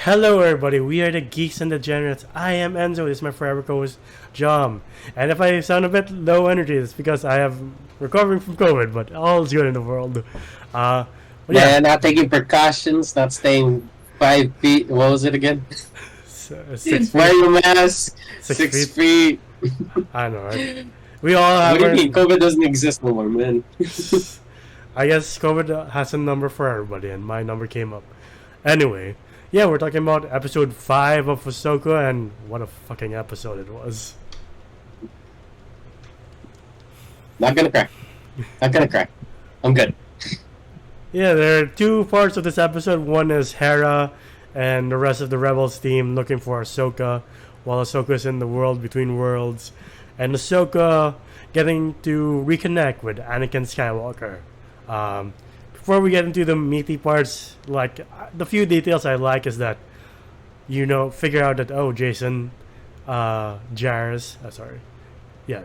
Hello, everybody. We are the Geeks and Degenerates. I am Enzo. This is my forever co-host, Jom. And if I sound a bit low energy, it's because I am recovering from COVID, but all's good in the world. Uh, but yeah, Man, not taking precautions, not staying 5 feet. What was it again? 6 feet. Wearing a mask, 6 6 feet. feet. I know, right? We all have What do you our. mean? COVID doesn't exist no more, man. I guess COVID has a number for everybody, and my number came up. Anyway, yeah, we're talking about episode 5 of Ahsoka, and what a fucking episode it was. Not gonna cry. Not gonna cry. I'm good. Yeah, there are two parts of this episode. One is Hera and the rest of the Rebels team looking for Ahsoka, while Ahsoka is in the world between worlds, and Ahsoka getting to reconnect with Anakin Skywalker. Before we get into the meaty parts, like the few details I like is that figure out that Jason,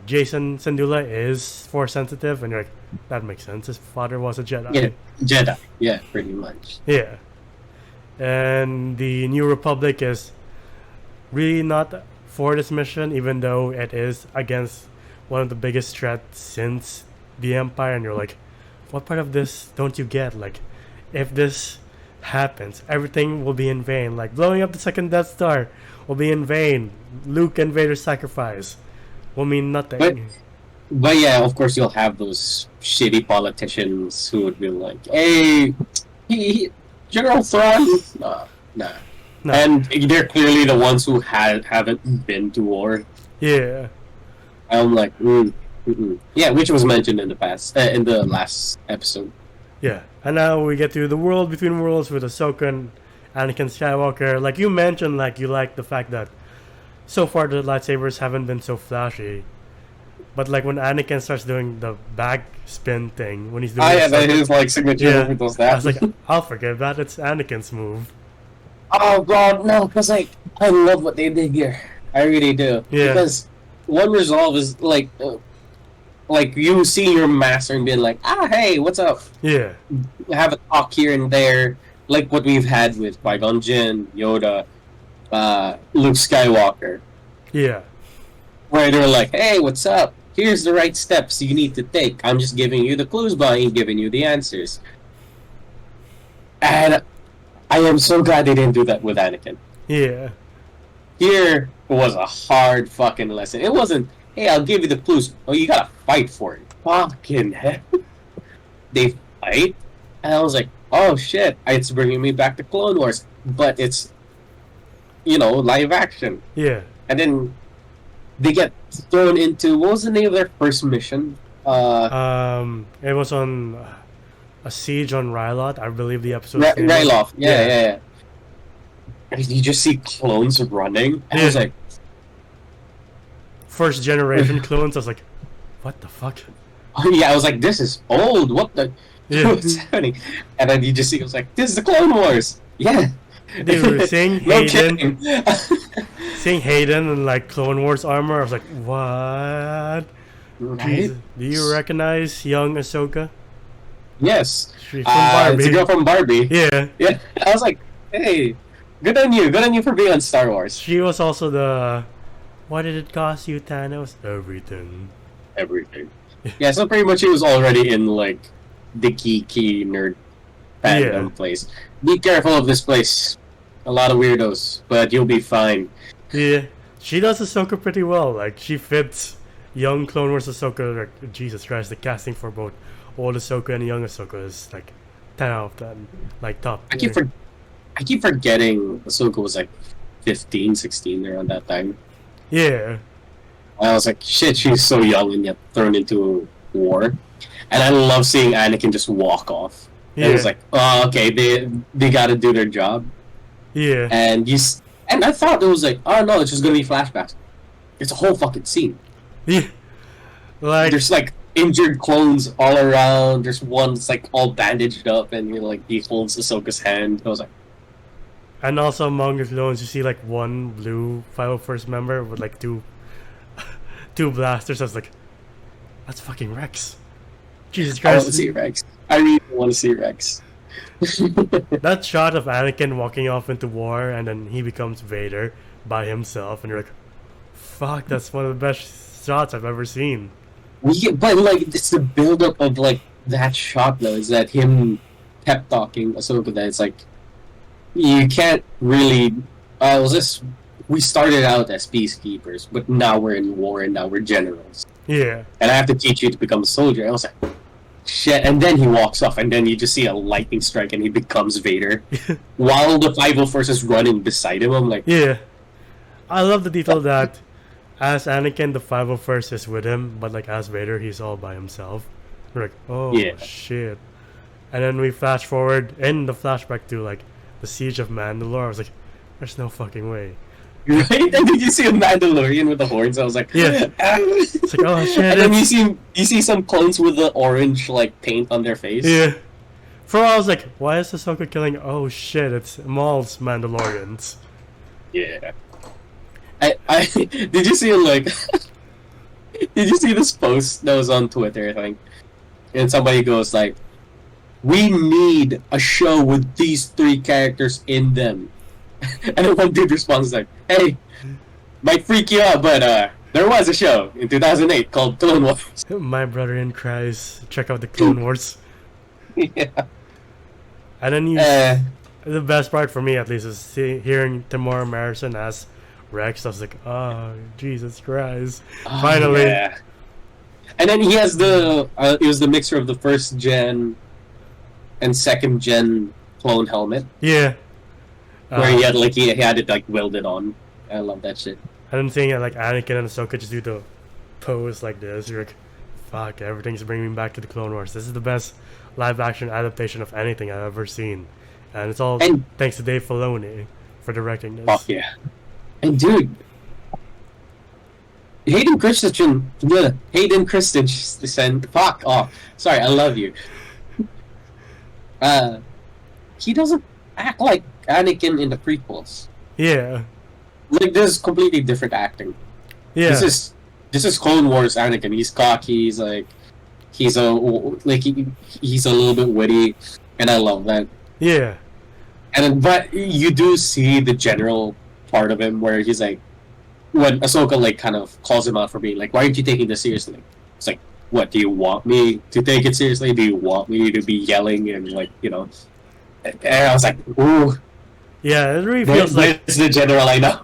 Jason Syndulla is force sensitive, and you're like, that makes sense. His father was a Jedi. Yeah, Jedi. Yeah, pretty much. Yeah. And the New Republic is really not for this mission, even though it is against one of the biggest threats since the Empire. And you're like, what part of this don't you get? Like, if this happens, everything will be in vain. Like, blowing up the second Death Star will be in vain. Luke and Vader's sacrifice will mean nothing. But yeah, of course you'll have those shitty politicians who would be like, "Hey, General Thrawn." Nah. No. And they're clearly the ones who haven't been to war. Yeah. I'm like, yeah, which was mentioned in the past, in the last episode. Yeah, and now we get to the world between worlds with Ahsoka and Anakin Skywalker. Like you mentioned, like you like the fact that so far the lightsabers haven't been so flashy, but like when Anakin starts doing the back spin thing, when he's doing that his like signature move does that. I was like, I'll forget that. It's Anakin's move. Oh god, no, because like I love what they did here. I really do. Yeah. Because one resolve is like you see your master and being like, hey, what's up? Yeah. Have a talk here and there, like what we've had with Qui-Gon Jinn, Yoda, Luke Skywalker. Yeah. Where they're like, hey, what's up? Here's the right steps you need to take. I'm just giving you the clues, but I ain't giving you the answers. And I am so glad they didn't do that with Anakin. Yeah. Here was a hard fucking lesson. It wasn't, hey, I'll give you the clues. Oh, you gotta fight for it. Fucking hell. They fight? And I was like, oh shit, it's bringing me back to Clone Wars. But it's, live action. Yeah. And then they get thrown into, what was the name of their first mission? It was on a siege on Rylot, I believe the episode. Ryloth. Yeah. And you just see clones running. And I was like, first generation clones. I was like, what the fuck? Yeah, I was like, this is old. What the? Yeah. What's happening? And then you just see, I was like, this is the Clone Wars. Yeah. They were saying No Hayden, kidding. seeing Hayden in like Clone Wars armor. I was like, what? Right? Jesus. Do you recognize young Ahsoka? Yes. She's from Barbie. It's a girl from Barbie. Yeah. Yeah. I was like, hey, good on you. Good on you for being on Star Wars. She was also the. What did it cost you, Thanos? Everything. Everything. Yeah, so pretty much he was already in like the key nerd fandom place. Be careful of this place. A lot of weirdos, but you'll be fine. Yeah, she does Ahsoka pretty well. Like she fits young Clone Wars Ahsoka. Like, Jesus Christ, the casting for both old Ahsoka and young Ahsoka is like 10 out of 10. Like top. I keep forgetting Ahsoka was like 15, 16 around that time. Yeah. I was like, shit, she's so young and yet thrown into war. And I love seeing Anakin just walk off. Yeah. And it was like, oh, okay, they gotta do their job. Yeah. And I thought it was like, oh no, it's just gonna be flashbacks. It's a whole fucking scene. Yeah. Like There's like injured clones all around. There's one that's like all bandaged up and he holds Ahsoka's hand. I was like, and also among the clones, you see like one blue 501st member with like two blasters. I was like, that's fucking Rex. Jesus I want Christ. to see Rex. I really want to see Rex. That shot of Anakin walking off into war and then he becomes Vader by himself, and you're like, fuck, that's one of the best shots I've ever seen. But like, it's the build-up of like that shot though. Is that him pep talking Ahsoka? That it's like you can't really. Was this? We started out as peacekeepers, but now we're in war and now we're generals. Yeah. And I have to teach you to become a soldier. I was like, shit. And then he walks off, and then you just see a lightning strike, and he becomes Vader, while the 501st is running beside him. I'm like, yeah. I love the detail that as Anakin, the 501st is with him, but like as Vader, he's all by himself. We're like, oh yeah. shit. And then we flash forward in the flashback to like the Siege of Mandalore. I was like, there's no fucking way. Right? And then you see a Mandalorian with the horns. I was like, yeah. It's like, oh shit. And then you see some clones with the orange like paint on their face. Yeah. For a while, I was like, why is Ahsoka killing? Oh shit, it's Maul's Mandalorians. Yeah. I did you see like did you see this post that was on Twitter, I think? And somebody goes like, we need a show with these 3 characters in them. And then one dude responds like, hey, might freak you out, but there was a show in 2008 called Clone Wars. My brother in Christ, check out the Clone Wars. Yeah. And then the best part for me, at least, is hearing Tamora Morrison as Rex. I was like, oh, Jesus Christ. Finally. Yeah. And then he has it was the mixture of the 1st gen and 2nd gen clone helmet. Yeah. Where he had it like welded on. I love that shit. And then seeing like Anakin and Ahsoka just do the pose like this, you're like, fuck, everything's bringing me back to the Clone Wars. This is the best live action adaptation of anything I've ever seen. And it's all thanks to Dave Filoni for directing this. Fuck yeah. And dude, Hayden Christensen, fuck off. Sorry, I love you. He doesn't act like Anakin in the prequels. Yeah. Like, this is completely different acting. Yeah. This is Clone Wars Anakin. He's cocky. He's like, he's a little bit witty, and I love that. Yeah. But you do see the general part of him where he's like, when Ahsoka like kind of calls him out for being like, why aren't you taking this seriously? It's like, what, do you want me to take it seriously? Do you want me to be yelling and like, you know? And I was like, ooh. Yeah, it really feels like it's the general I know.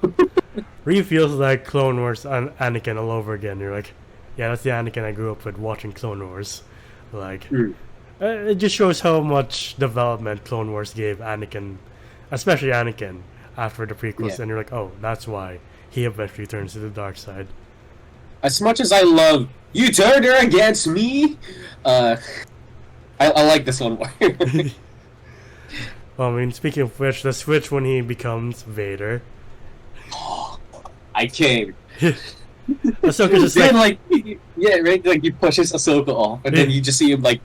really feels like Clone Wars Anakin all over again. You're like, yeah, that's the Anakin I grew up with watching Clone Wars. Like, it just shows how much development Clone Wars gave Anakin, especially Anakin, after the prequels. And you're like, oh, that's why he eventually turns to the dark side. As much as I love, you turned her against me, I like this one more. Well, I mean, speaking of which, the switch when he becomes Vader. I came. Ahsoka just like, yeah, right. Like he pushes Ahsoka off, and then you just see him like,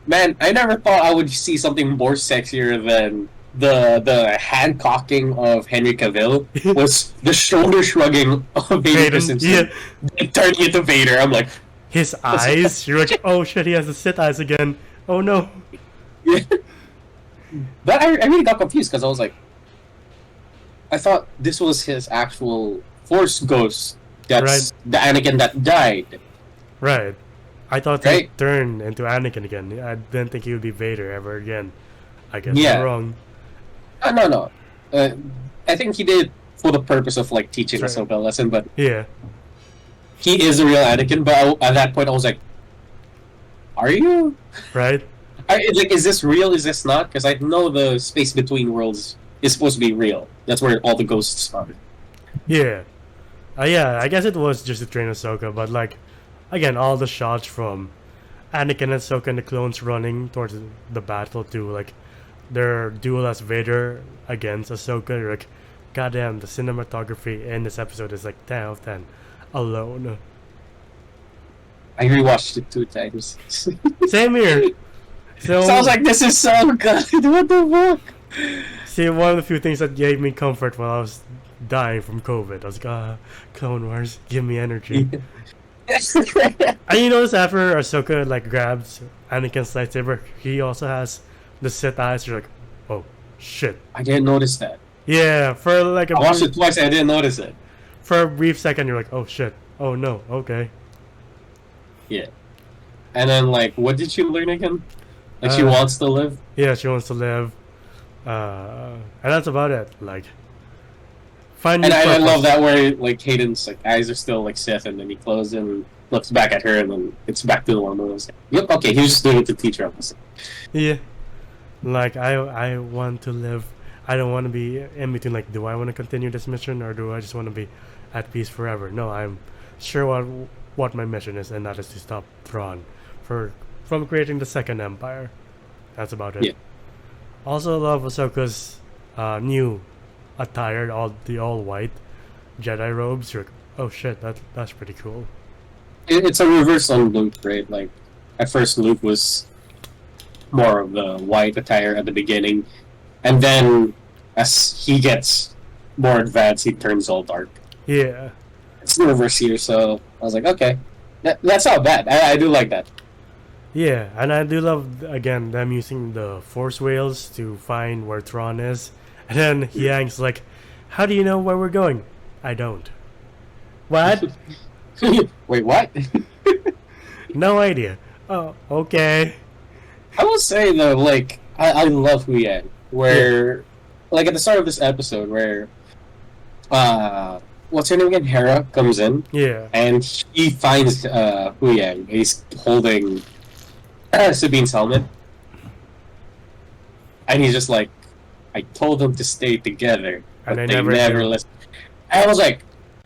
man, I never thought I would see something more sexier than the hand cocking of Henry Cavill was the shoulder shrugging of Hayden Christensen. Yeah. Turning into Vader. I'm like, his eyes. You're like, oh shit, he has the Sith eyes again. Oh no. Yeah. But I really got confused because I was like, I thought this was his actual Force ghost. That's the Anakin that died. Right. I thought he turned into Anakin again. I didn't think he would be Vader ever again. I guess I'm wrong. No. I think he did for the purpose of like teaching Ahsoka a lesson, but yeah, he is the real Anakin. But at that point, I was like, "Are you?" Right. Like, is this real? Is this not? Because I know the space between worlds is supposed to be real. That's where all the ghosts are. Yeah. Yeah, I guess it was just to train Ahsoka, but like, again, all the shots from Anakin and Ahsoka and the clones running towards the battle to like their duel as Vader against Ahsoka, you're like, goddamn, the cinematography in this episode is like 10 out of 10 alone. I rewatched it 2 times. Same here. So I was like, this is so good. What the fuck? See, one of the few things that gave me comfort while I was dying from COVID, I was like, Clone Wars, give me energy. And you notice after Ahsoka like grabs Anakin's lightsaber, he also has the Sith eyes. You're like, oh shit. I didn't notice that. Yeah, for like I watched it twice and I didn't notice it. for a brief second, you're like, oh shit. Oh no. Okay. Yeah. And then, like, what did she learn again? Like, she wants to live? Yeah, she wants to live. And that's about it. Like, find And new I love purpose. that where, like, Hayden's like, eyes are still, like, Sith, and then he closes and looks back at her, and then it's back to the normal. Like, yep, okay, he was just doing it to teach her a lesson. Yeah. Like, I want to live. I don't want to be in between. Like, do I want to continue this mission or do I just want to be at peace forever? No, I'm sure what my mission is, and that is to stop Thrawn from creating the Second Empire. That's about it. Yeah. Also, love Ahsoka's new attire, all white Jedi robes. You're like, oh shit, that's pretty cool. It's a reverse on Luke, right? Like, at first Luke was more of the white attire at the beginning, and then as he gets more advanced, he turns all dark. Yeah. It's the reverse here, so I was like, okay, that's not bad. I do like that. Yeah, and I do love again them using the Force Whales to find where Thrawn is, and then Yang's like, "How do you know where we're going?" I don't. What? Wait, what? No idea. Oh, okay. I will say though, like, I love Hu Yang, where, like, at the start of this episode, where, what's her name again? Hera comes in, Yeah. and he finds Hu Yang. He's holding Sabine's helmet, and he's just like, I told them to stay together, but And they they never never did. listened. And I was like,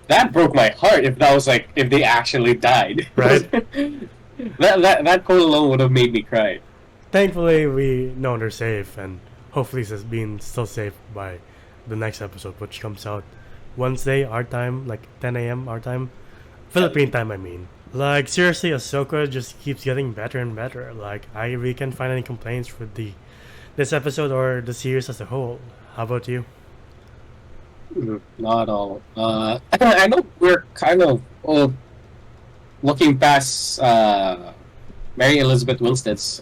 that broke my heart if that was like, if they actually died. Right. that quote alone would have made me cry. Thankfully, we know they're safe, and hopefully it's being still safe by the next episode, which comes out Wednesday, our time, like 10 a.m. our time. Philippine time, I mean. Like, seriously, Ahsoka just keeps getting better and better. Like, I really can't find any complaints with this episode or the series as a whole. How about you? Not at all. I know we're kind of looking past Mary Elizabeth Winstead's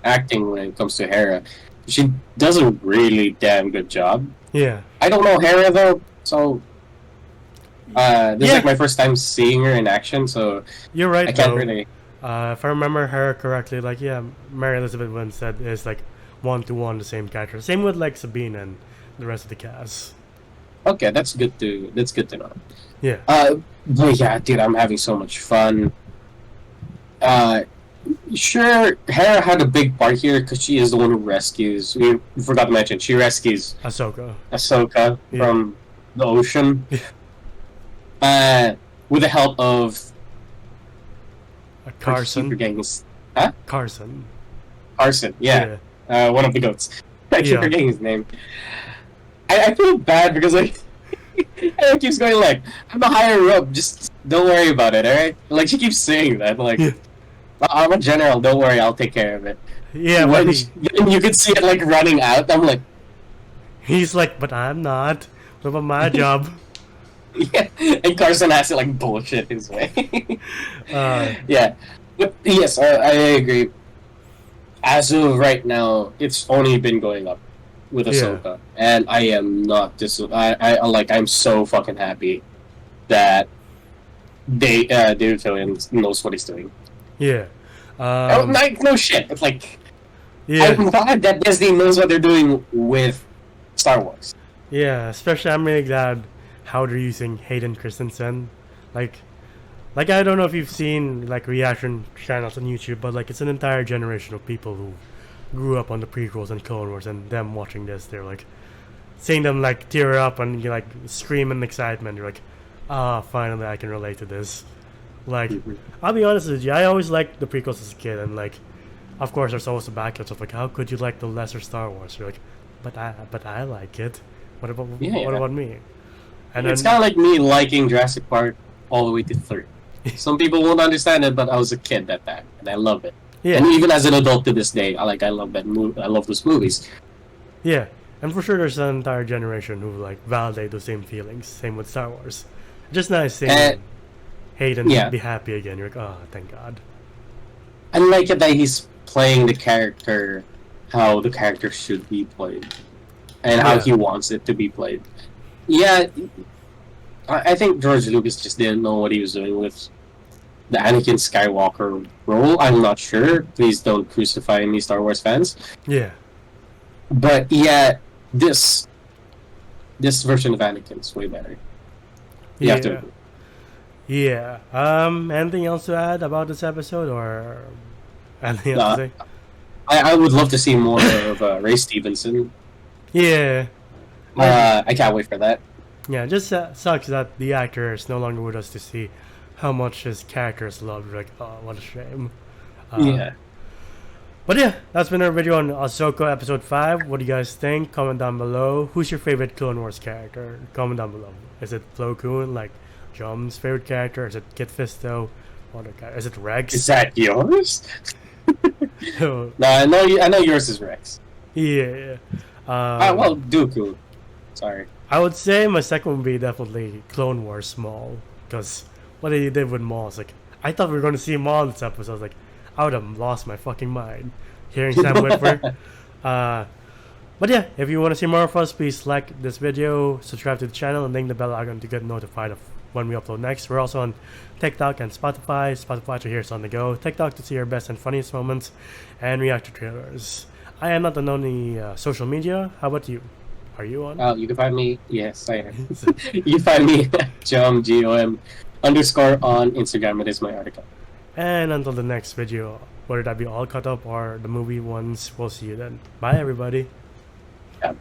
acting when it comes to Hera. She does a really damn good job. Yeah. I don't know Hera though, so this is Yeah. like my first time seeing her in action, so You're right, I can't though. really. If I remember her correctly, like, yeah, Mary Elizabeth Winstead is, like, one-to-one the same character. Same with, like, Sabine and the rest of the cast. Okay, that's good to know. Yeah. But yeah, dude, I'm having so much fun. Sure, Hera had a big part here because she is the one who rescues. We forgot to mention she rescues Ahsoka. Ahsoka Yeah. from the ocean. Yeah. With the help of Carson. forgetting his Carson. Carson. Yeah, one of the goats. I keep Yeah. forgetting his name. I feel bad because like Hera keeps going like, I'm a higher up, just don't worry about it, alright? Like she keeps saying that, like Yeah. I'm a general, don't worry, I'll take care of it. Yeah, When but you could see it like running out, I'm like, he's like, but I'm not. What about my job? yeah. And Carson has to like bullshit his way. Uh, Yeah, but yes, I agree. As of right now, it's only been going up with Yeah. Ahsoka, and I am not I'm so fucking happy that David Fillion knows what he's doing. yeah. Like no shit, but like Yeah. I'm glad that Disney knows what they're doing with Star Wars. Yeah, especially I'm really glad how they're using Hayden Christensen. Like I don't know if you've seen like reaction channels on YouTube, but like it's an entire generation of people who grew up on the prequels and Clone Wars, and them watching this, they're like seeing them like tear up and you like scream in excitement. You're like, finally I can relate to this. Like, I'll be honest with you, I always liked the prequels as a kid, and like, of course, there's always the backlash of like, how could you like the lesser Star Wars? You're like, but I like it. What about Yeah. what about me? And It's then kind of like me liking Jurassic Park all the way to 3. Some people won't understand it, but I was a kid at that, and I love it. yeah, And even as an adult to this day, I love that I love those movies. yeah, and for sure there's an entire generation who like validate those same feelings. Same with Star Wars. Just nice seeing Hayden yeah. be happy again. You're like, oh, thank God. I like it that he's playing the character how the character should be played and how Yeah. he wants it to be played. Yeah, I think George Lucas just didn't know what he was doing with the Anakin Skywalker role. I'm not sure. Please don't crucify me, Star Wars fans. Yeah. But yeah, this version of Anakin's way better. You have to agree. Yeah. Anything else to add about this episode, or anything else to say? I would love to see more of Ray Stevenson. Yeah. I can't wait for that. Yeah, just sucks that the actor is no longer with us to see how much his character is loved. Like, oh, what a shame. Yeah. But yeah, that's been our video on Ahsoka Episode 5. What do you guys think? Comment down below. Who's your favorite Clone Wars character? Comment down below. Is it Plo Koon, like Jom's favorite character? Is it Kit Fisto? What other guy? Is it Rex? Is that yours? No, I know yours is Rex. Yeah. Well, Dooku. Sorry. I would say my second would be definitely Clone Wars Maul, because what they did with Maul is like, I thought we were going to see Maul in this episode. I was like, I would have lost my fucking mind hearing Sam Witwer. But yeah, if you want to see more of us, please like this video, subscribe to the channel, and ring the bell icon to get notified of when we upload next. We're also on TikTok and Spotify. Spotify to hear us on the go. TikTok to see our best and funniest moments, and react to trailers. I am not on any social media. How about you? Are you on? You can find me. Yes, I am. You can find me at Jom GOM _ on Instagram. It is my article. And until the next video, whether that be all cut up or the movie ones, we'll see you then. Bye, everybody. Yeah.